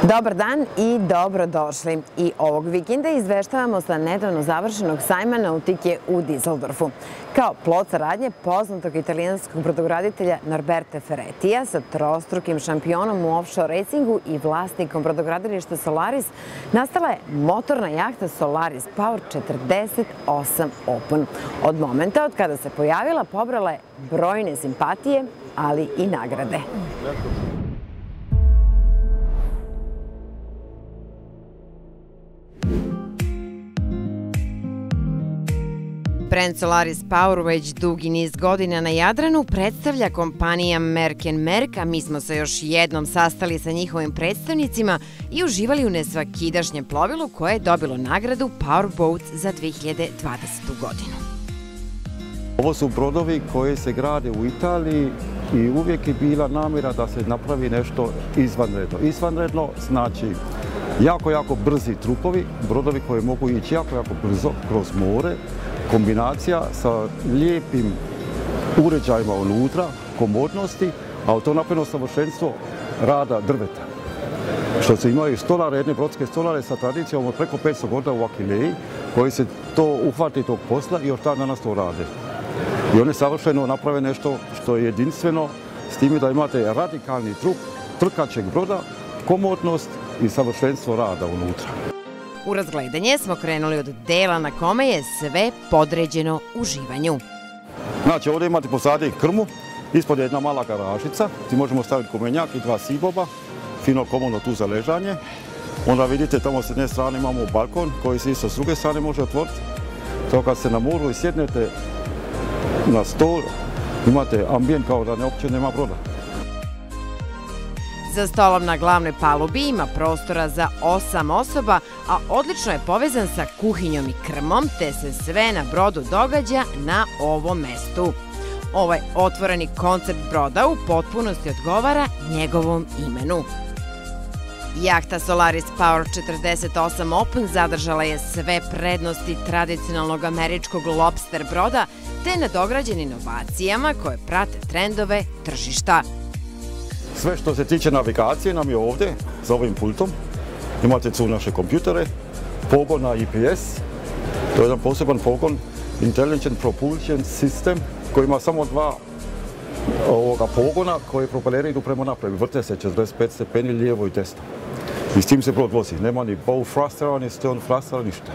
Dobar dan i dobrodošli. I ovog vikenda izveštavamo sa nedavno završenog sajma nautike u Dizeldorfu. Kao plod saradnje poznatog italijanskog brodograditelja Norberta Ferrettija sa trostrukim šampionom u offshore racingu i vlasnikom brodogradilišta Solaris nastala je motorna jahta Solaris Power 48 Open. Od momenta od kada se pojavila pobrala je brojne simpatije, ali i nagrade. Brand Solaris Power već dugi niz godina na Jadranu predstavlja kompanija Merck & Merck, a mi smo se još jednom sastali sa njihovim predstavnicima i uživali u nesvakidašnjem plovilu koje je dobilo nagradu Power Boats za 2020. godinu. Ovo su brodovi koji se grade u Italiji i uvijek je bila namjera da se napravi nešto izvanredno. Izvanredno znači jako brzi trupovi, brodovi koji mogu ići jako brzo kroz more, kombinacija sa lijepim uređajima unutra, komodnosti, a to napravljeno savršenstvo rada drveta. Što se imaju stolare, jedne brodske stolare sa tradicijom od preko 500 godina u Akileji, koji se to uhvati tog posla i još dan danas to rade. I oni savršeno naprave nešto što je jedinstveno, s time da imate radikalni trup trkačeg broda, komodnost i savršenstvo rada unutra. U razgledanje smo krenuli od dela na kome je sve podređeno uživanju. Znači ovdje imate posadi krmu, ispod je jedna mala garažica, gdje možemo staviti kumenjak i 2 siboba, fino komodno tu za ležanje. Onda vidite tamo s jedne strane imamo balkon koji se isto s druge strane može otvoriti. To kad ste na moru i sjednete na stol, imate ambijent kao da uopće nema broda. Za stolom na glavnoj palubi ima prostora za 8 osoba, a odlično je povezan sa kuhinjom i krmom, te se sve na brodu događa na ovom mestu. Ovaj otvoreni koncept broda u potpunosti odgovara njegovom imenu. Jahta Solaris Power 48 Open zadržala je sve prednosti tradicionalnog američkog lobster broda, te nadograđen inovacijama koje prate trendove tržišta. Sve što se tiče navigacije nam je ovdje, za ovim pultom. Imate tu naše kompjutere, pogon na IPS, to je jedan poseban pogon, Intelligent Propulsion System, koji ima samo 2 pogona koji propeleri idu prema naprijed. Vrte se 45 stepeni lijevo i desno. I s tim se brod vozi. Nema ni bow thrustera, ni stern thrustera, ništa.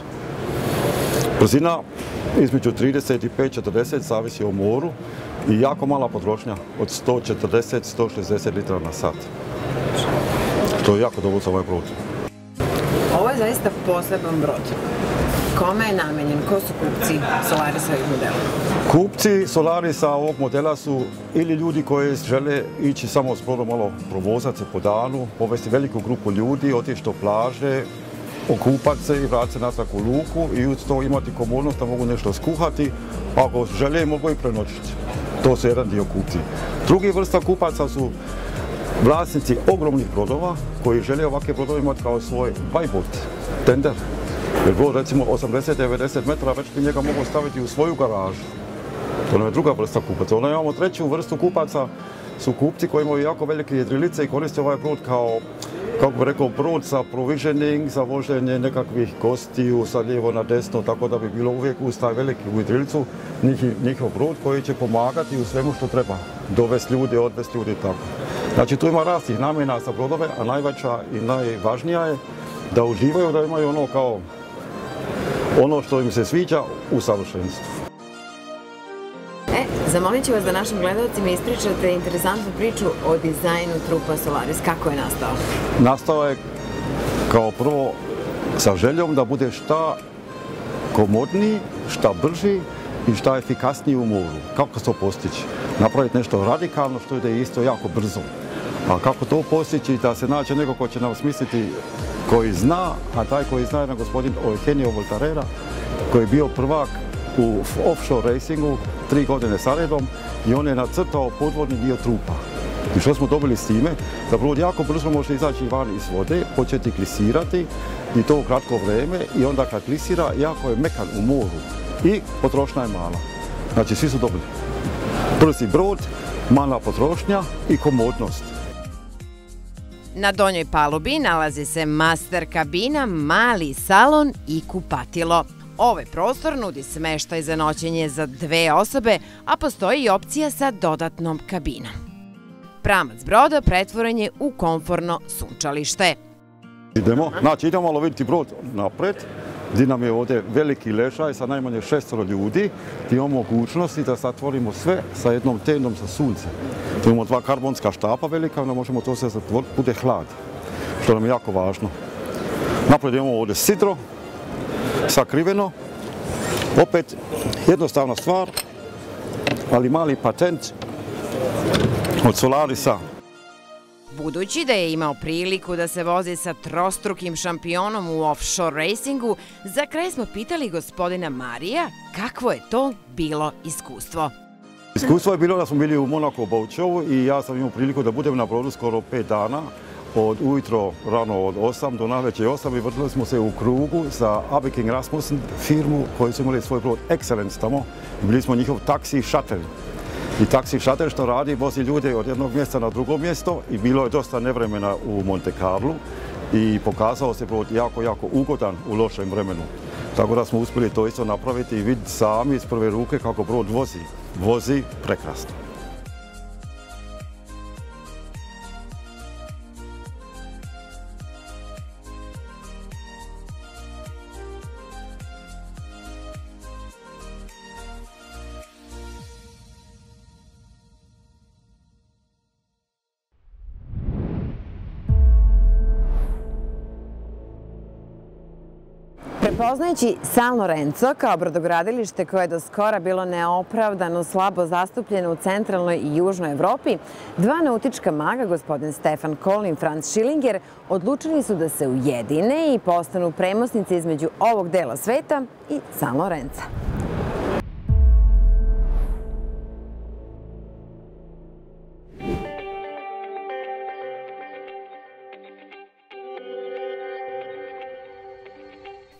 Brzina između 35-40 zavisi o moru i jako mala potrošnja od 140-160 litara na sat. To je jako dobro za ovaj brod. Ovo je zaista poseban brod. Kome je namenjen? Ko su kupci Solarisa ovog modela? Kupci Solarisa ovog modela su ili ljudi koji žele ići samo s brodom malo provozati se po danu, povesti veliku grupu ljudi, otići do plaže, okupati se i vratiti se natrag u luku i uz to imati komodnost da mogu nešto skuhati, a ako žele mogu i prenoćiti. To su jedan dio kupci. Drugi vrsta kupaca su vlasnici ogromnih brodova koji žele ovakve brodove imati kao svoj bajbot, tender. Jer brod recimo 80-90 metara već bi njega mogu staviti u svoju garažu. To je druga vrsta kupaca. Onda imamo treću vrstu kupaca, su kupci koji imaju jako velike jedrilice i koriste ovaj brod kao, kako bi rekao, brod za provisioning, za voženje nekakvih gostiju sa lijevo na desno, tako da bi bilo uvijek uz taj veliki jedrilicu njihov brod koji će pomagati u svemu što treba. Dovesti ljudi, odvesti ljudi i tako. Znači tu ima raznih namjena za brodove, a najveća i najvažnija je da uživaju, da imaju ono kao ono što im se sviđa u savršenstvu. Zamolit ću vas da našim gledalcima ispričate interesantnu priču o dizajnu trupa Solaris. Kako je nastao? Nastao je kao prvo sa željom da bude šta komodniji, šta brži i šta efikasniji u moru. Kako to postići? Napraviti nešto radikalno što ide isto jako brzo. A kako to postići? Da se nađe neko ko će nam smisliti koji zna, a taj koji zna je gospodin Eugenio Voltarera, koji je bio prvak u offshore racingu 3 godine sa redom i on je nacrtao podvodni dio trupa. I što smo dobili s time? Da brod jako brzo može izaći van iz vode, početi glisirati i to u kratko vrijeme i onda kad glisira jako je mekan u moru i potrošnja je mala. Znači svi su dobili. Brzi brod, mala potrošnja i komodnost. Na donjoj palubi nalazi se master kabina, mali salon i kupatilo. Ovaj prostor nudi smeštaj za noćenje za 2 osobe, a postoji i opcija sa dodatnom kabinom. Pramac broda pretvoren je u komforno sunčalište. Idemo loviti brod napred, gdje nam je ovdje veliki ležaj sa najmanje 6 ljudi, gdje imamo mogućnosti da zatvorimo sve sa jednom tendom za sunce. Tu imamo 2 karbonska štapa velika, onda možemo to sve zatvoriti, bude hlad, što nam je jako važno. Napred imamo ovdje sidro, sakriveno, opet jednostavna stvar, ali mali patent od Solarisa. Budući da je imao priliku da se vozi sa trostrukim šampionom u offshore racingu, za kraj smo pitali gospodina Marija kakvo je to bilo iskustvo. Iskustvo je bilo da smo bili u Monaco Boat Showu i ja sam imao priliku da budem na brodu skoro 5 dana, od ujutro rano od 8 do navečer 8 i vrtili smo se u krugu za Abiking Rasmussen firmu koji su imali svoj brod Excellence tamo i bili smo njihov taksi shuttle. I taksi shuttle što radi, vozi ljude od jednog mjesta na drugo mjesto i bilo je dosta nevremena u Monte Carlu i pokazao se brod jako ugodan u lošem vremenu. Tako da smo uspjeli to isto napraviti i vidjeti sami iz prve ruke kako brod vozi. Vozi prekrasno. Prepoznajući San Lorenzo kao brodogradilište koje je do skora bilo neopravdano slabo zastupljeno u centralnoj i južnoj Evropi, 2 nautička maga, gospodin Stefan Koln i Franz Schillinger, odlučili su da se ujedine i postanu premosnici između ovog dela sveta i San Lorenza.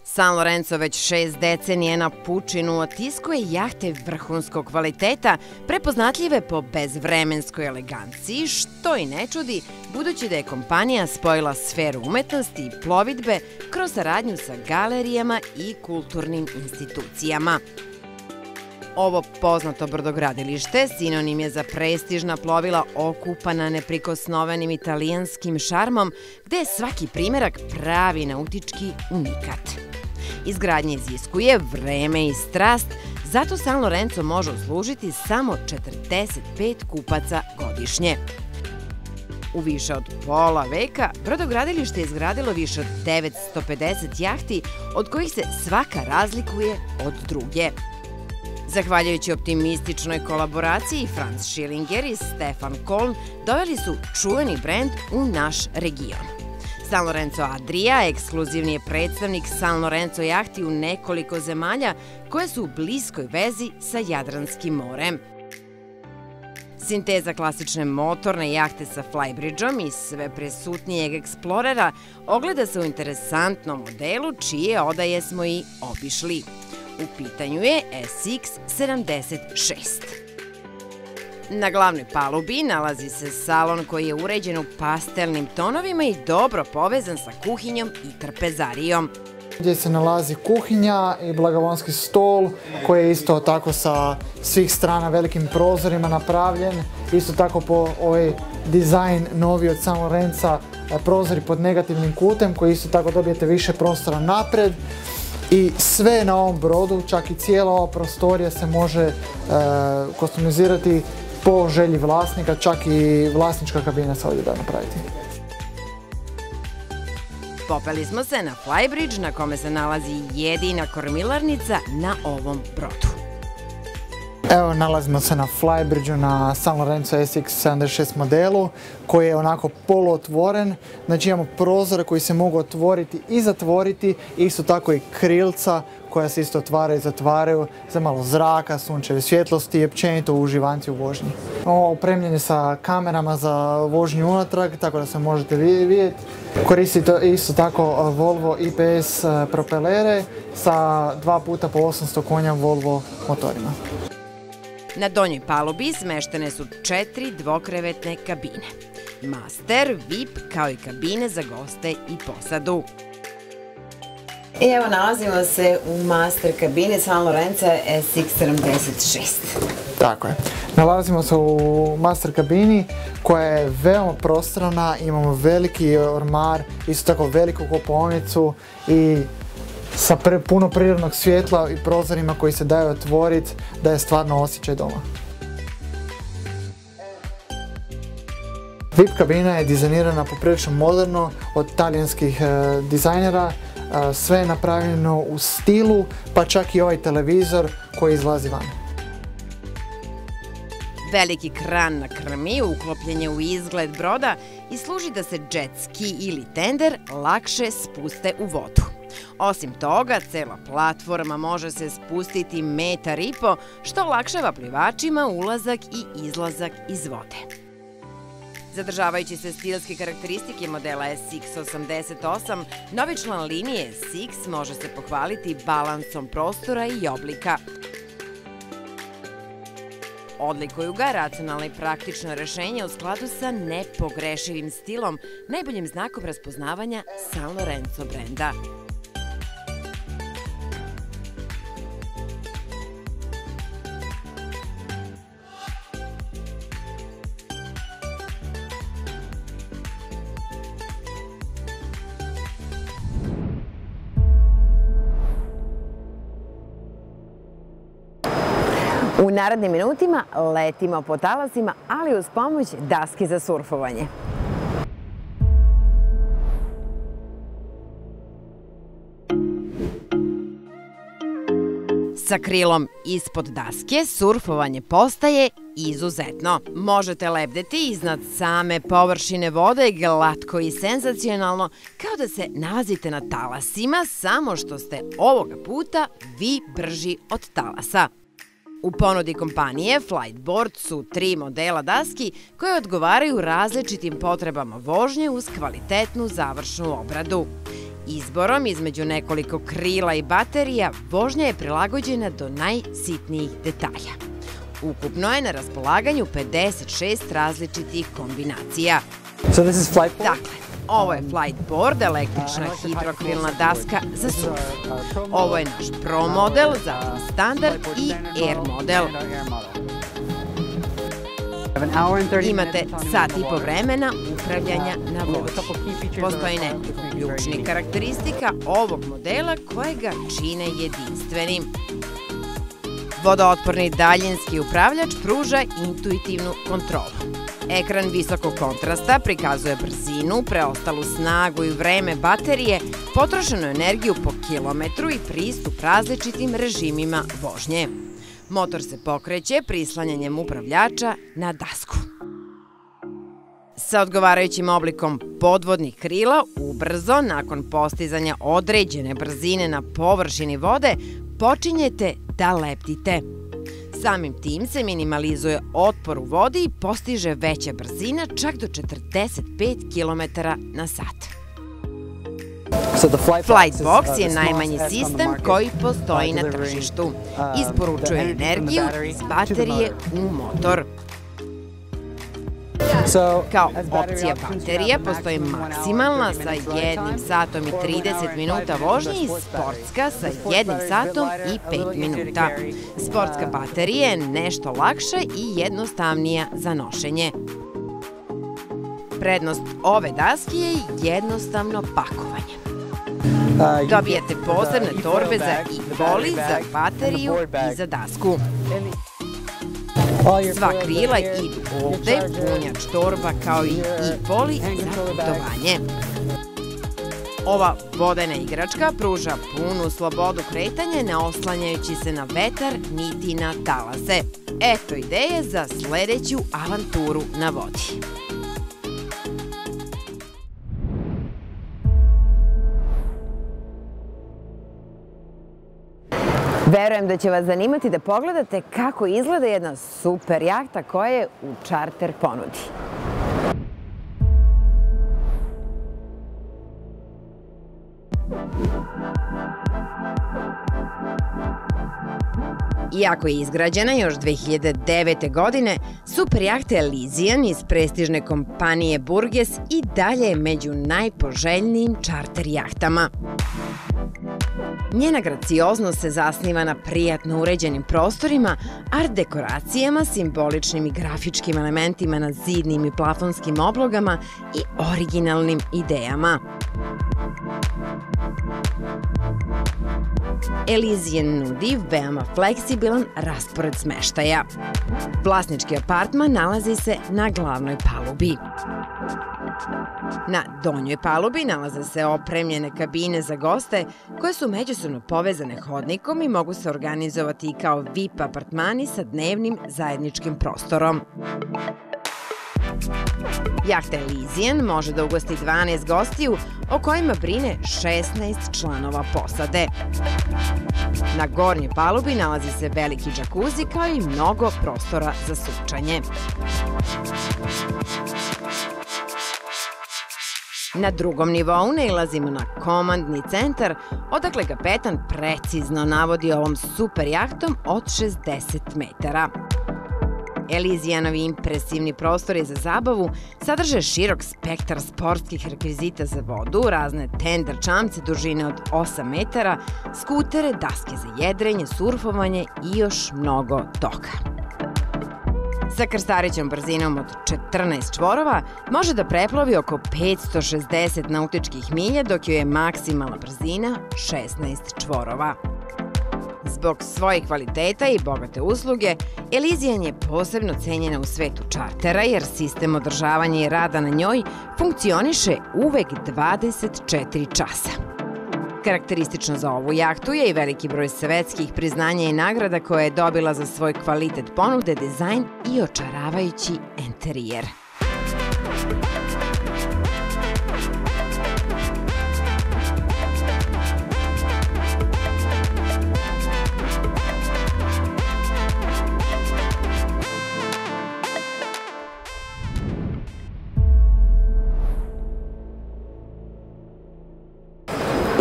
San Lorenzo već 6 decenija na pučinu otiskuje jahte vrhunskog kvaliteta, prepoznatljive po bezvremenskoj eleganciji, što i ne čudi, budući da je kompanija spojila sferu umetnosti i plovidbe kroz saradnju sa galerijama i kulturnim institucijama. Ovo poznato brodogradilište sinonim je za prestižna plovila okupana neprikosnovenim italijanskim šarmom, gde je svaki primerak pravi nautički unikat. Izgradnja iziskuje vreme i strast, zato San Lorenzo može uslužiti samo 45 kupaca godišnje. U više od pola veka brodogradilište je izgradilo više od 950 jahti, od kojih se svaka razlikuje od druge. Zahvaljujući optimističnoj kolaboraciji, Franz Schillinger i Stefan Koln doveli su čuveni brend u naš region. San Lorenzo Adria ekskluzivni je predstavnik San Lorenzo jahti u nekoliko zemalja koje su u bliskoj vezi sa Jadranskim morem. Sinteza klasične motorne jahte sa flybridgeom i sve prisutnijeg eksplorera ogleda se u interesantnom modelu čije odaje smo i obišli. U pitanju je SX-76. Na glavnoj palubi nalazi se salon koji je uređen u pastelnim tonovima i dobro povezan sa kuhinjom i trpezarijom. Gdje se nalazi kuhinja i blagovonski stol koji je isto tako sa svih strana velikim prozorima napravljen. Isto tako po ovaj dizajn novi od San Lorenza, prozori pod negativnim kutem koji isto tako dobijete više prostora napred. I sve na ovom brodu, čak i cijela ova prostorija se može kostumizirati po želji vlasnika, čak i vlasnička kabina se ovdje da napraviti. Popeli smo se na flybridge na kome se nalazi jedina kormilarnica na ovom brodu. Evo, nalazimo se na flybridgeu na San Lorenzo SX-76 modelu koji je onako poluotvoren. Znači imamo prozore koji se mogu otvoriti i zatvoriti, isto tako i krilca koja se isto otvaraju i zatvaraju za malo zraka, sunčeve svjetlosti i općenito uživanci u vožnji. Opremljen je sa kamerama za vožnju unatrag, tako da se možete vidjeti. Koristi isto tako Volvo IPS propelere sa 2 puta po 800 konja Volvo motorima. Na donjoj palubi smeštene su 4 dvokrevetne kabine. Master, VIP, kao i kabine za goste i posadu. I evo, nalazimo se u master kabine San Lorenza SX76. Tako je. Nalazimo se u master kabini koja je veoma prostorna, imamo veliki ormar, isto tako veliku kupaonicu i sa puno prirodnog svjetla i prozorima koji se daju otvoriti da je stvarno osjećaj doma. VIP kabina je dizajnirana poprilično moderno od talijanskih dizajnera, sve je napravljeno u stilu, pa čak i ovaj televizor koji izlazi van. Veliki kran na krmi uklopljen je u izgled broda i služi da se jet ski ili tender lakše spuste u vodu. Osim toga, cela platforma može se spustiti 1,5 metra, što olakšava plivačima ulazak i izlazak iz vode. Zadržavajući se stilske karakteristike modela SX88, novi član linije SX može se pohvaliti balansom prostora i oblika. Odlikuju ga racionalno i praktično rešenje u skladu sa nepogrešivim stilom, najboljim znakom raspoznavanja San Lorenzo brenda. U narednim minutima letimo po talasima, ali uz pomoć daske za surfovanje. Sa krilom ispod daske surfovanje postaje izuzetno. Možete lebdeti iznad same površine vode glatko i senzacionalno, kao da se nalazite na talasima, samo što ste ovoga puta vi brži od talasa. U ponudi kompanije Flightboard su 3 modela daski koje odgovaraju različitim potrebama vožnje uz kvalitetnu završnu obradu. Izborom između nekoliko krila i baterija, vožnja je prilagođena do najsitnijih detalja. Ukupno je na raspolaganju 56 različitih kombinacija. Dakle, ovo je Flightboard, električna hidrokrilna daska za surf. Ovo je naš Pro model, zatim Standard i Air model. Imate sat i po vremena upravljanja na vodi. Postoji nekoliko ključnih karakteristika ovog modela koje ga čine jedinstvenim. Vodootporni daljinski upravljač pruža intuitivnu kontrolu. Ekran visokog kontrasta prikazuje brzinu, preostalu snagu i vreme baterije, potrošenu energiju po kilometru i pristup različitim režimima vožnje. Motor se pokreće prislanjanjem upravljača na dasku. Sa odgovarajućim oblikom podvodnih krila, ubrzo, nakon postizanja određene brzine na površini vode, počinjete da lebdite. Samim tim se minimalizuje otpor u vodi i postiže veća brzina, čak do 45 km/h. Flightbox je najmanji sistem koji postoji na tržištu. Isporučuje energiju iz baterije u motor. Kao opcija baterija postoji maksimalna sa 1 satom i 30 minuta vožnje i sportska sa 1 satom i 5 minuta. Sportska baterija je nešto lakša i jednostavnija za nošenje. Prednost ove daske je jednostavno pakovanje. Dobijate posebne torbe za e-voli, za bateriju i za dasku. Sva krila idu ovde, punjač torba kao i e-voli za putovanje. Ova vodena igračka pruža punu slobodu kretanja ne oslanjajući se na vetar niti na talase. Eto ideje za sledeću avanturu na vodi. Verujem da će vas zanimati da pogledate kako izgleda jedna super jahta koja je u čarter ponudi. Iako je izgrađena još 2009. godine, super jahta Elysian iz prestižne kompanije Burgess i dalje je među najpoželjnijim čarter jahtama. Njena gracioznost se zasniva na prijatno uređenim prostorima, art dekoracijama, simboličnim i grafičkim elementima na zidnim i plafonskim oblogama i originalnim idejama. Elysian nudi veoma fleksibilan raspored smeštaja. Vlasnički apartman nalazi se na glavnoj palubi. Na donjoj palubi nalaze se opremljene kabine za goste koje su međusobno povezane hodnikom i mogu se organizovati kao VIP apartmani sa dnevnim zajedničkim prostorom. Jahta Elysian može da ugosti 12 gostiju o kojima brine 16 članova posade. Na gornjoj palubi nalazi se veliki džakuzi kao i mnogo prostora za sunčanje. Na drugom nivou nailazimo na komandni centar, odakle kapetan precizno navodi ovom super jahtom od 60 metara. Elysianovi impresivni prostori za zabavu sadrže širok spektar sportskih rekvizita za vodu, razne tender čamce dužine od 8 metara, skutere, daske za jedrenje, surfovanje i još mnogo toga. Sa krstarićom brzinom od 14 čvorova može da preplovi oko 560 nautičkih milja, dok joj je maksimalna brzina 16 čvorova. Zbog svojih kvaliteta i bogate usluge, Elysian je posebno cenjena u svetu čartera jer sistem održavanja i rada na njoj funkcioniše uvek 24 časa. Karakteristično za ovu jahtu je i veliki broj svetskih priznanja i nagrada koje je dobila za svoj kvalitet ponude, dizajn i očaravajući enterijer.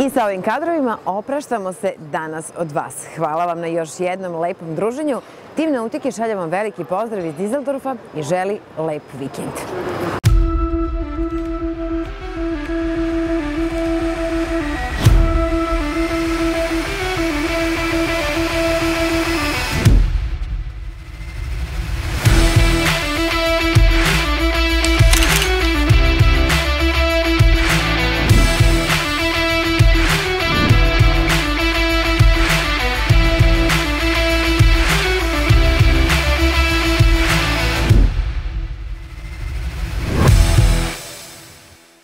I sa ovim kadrovima opraštamo se danas od vas. Hvala vam na još jednom lepom druženju. Tim Nautike šalje vam veliki pozdrav iz Dizeldorfa i želi lep vikend.